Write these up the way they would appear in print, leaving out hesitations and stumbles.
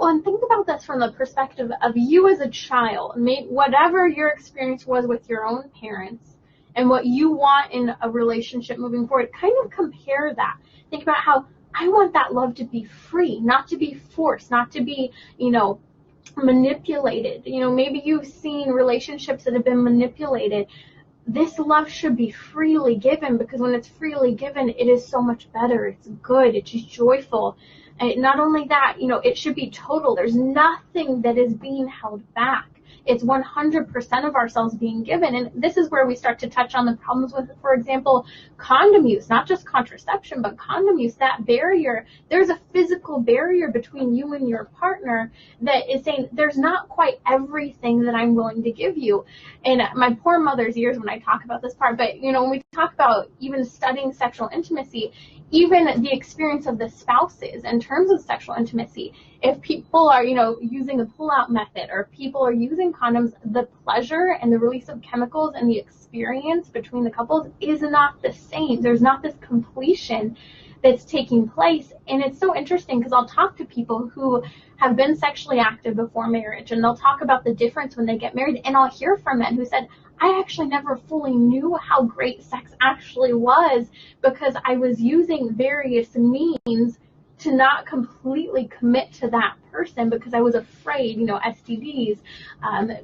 Well, and think about this from the perspective of you as a child. Whatever your experience was with your own parents and what you want in a relationship moving forward, kind of compare that. Think about how I want that love to be free, not to be forced, not to be, manipulated. Maybe you've seen relationships that have been manipulated. This love should be freely given, because when it's freely given, it is so much better. It's good. It's joyful. And not only that, it should be total. There's nothing that is being held back. It's 100% of ourselves being given. And this is where we start to touch on the problems with, for example, condom use, not just contraception, but condom use, that barrier. There's a physical barrier between you and your partner that is saying there's not quite everything that I'm willing to give you. And my poor mother's ears when I talk about this part, but when we talk about even studying sexual intimacy, even the experience of the spouses in terms of sexual intimacy, if people are, using the pull-out method, or if people are using condoms, the pleasure and the release of chemicals and the experience between the couples is not the same. There's not this completion that's taking place. And it's so interesting because I'll talk to people who have been sexually active before marriage, and they'll talk about the difference when they get married. And I'll hear from men who said, I actually never fully knew how great sex actually was because I was using various means to not completely commit to that person because I was afraid, STDs,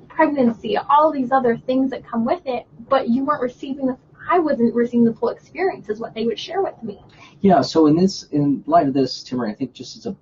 pregnancy, all these other things that come with it, but I wasn't receiving the full experience is what they would share with me. Yeah, so in light of this, Timmerie, I think just as a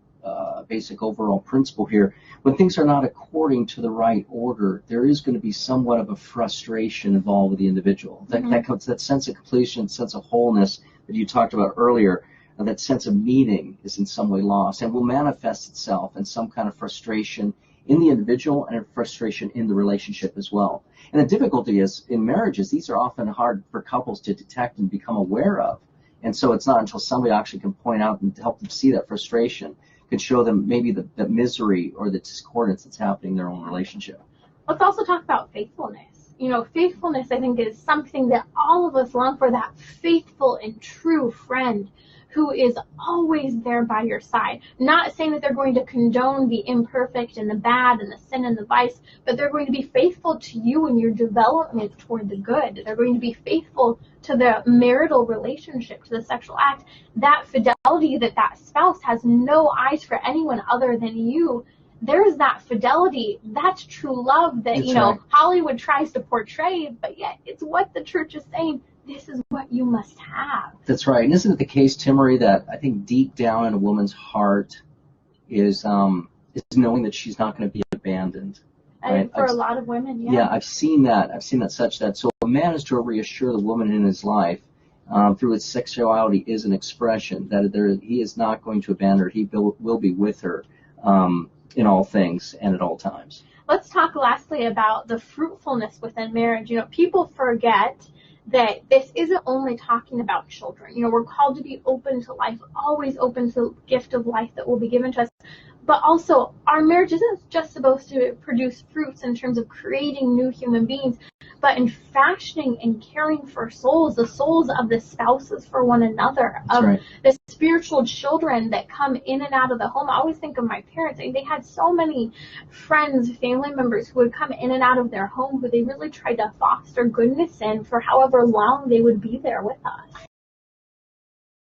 basic overall principle here, when things are not according to the right order, there is going to be somewhat of a frustration involved with the individual. That sense of completion, sense of wholeness that you talked about earlier, and that sense of meaning is in some way lost and will manifest itself in some kind of frustration in the individual and a frustration in the relationship as well. And the difficulty is in marriages, these are often hard for couples to detect and become aware of. And so it's not until somebody actually can point out and help them see that frustration, can show them maybe the misery or the discordance that's happening in their own relationship. Let's also talk about faithfulness. Faithfulness, I think, is something that all of us long for, that faithful and true friend who is always there by your side. Not saying that they're going to condone the imperfect and the bad and the sin and the vice, but they're going to be faithful to you in your development toward the good. They're going to be faithful to the marital relationship, to the sexual act. That fidelity that spouse has no eyes for anyone other than you. There's that fidelity. That's true love that, right, Hollywood tries to portray, but yet it's what the church is saying. This is what you must have. That's right. And isn't it the case, Timmerie, that I think deep down in a woman's heart is knowing that she's not going to be abandoned? Right? For a lot of women, yeah. Yeah, I've seen that such that. So a man is to reassure the woman in his life through his sexuality is an expression that he is not going to abandon her. He will be with her in all things and at all times. Let's talk lastly about the fruitfulness within marriage. People forget that this isn't only talking about children. We're called to be open to life, always open to the gift of life that will be given to us. But also, our marriage isn't just supposed to produce fruits in terms of creating new human beings, but in fashioning and caring for souls, the souls of the spouses for one another, of the spiritual children that come in and out of the home. I always think of my parents. They had so many friends, family members who would come in and out of their home who they really tried to foster goodness in for however long they would be there with us.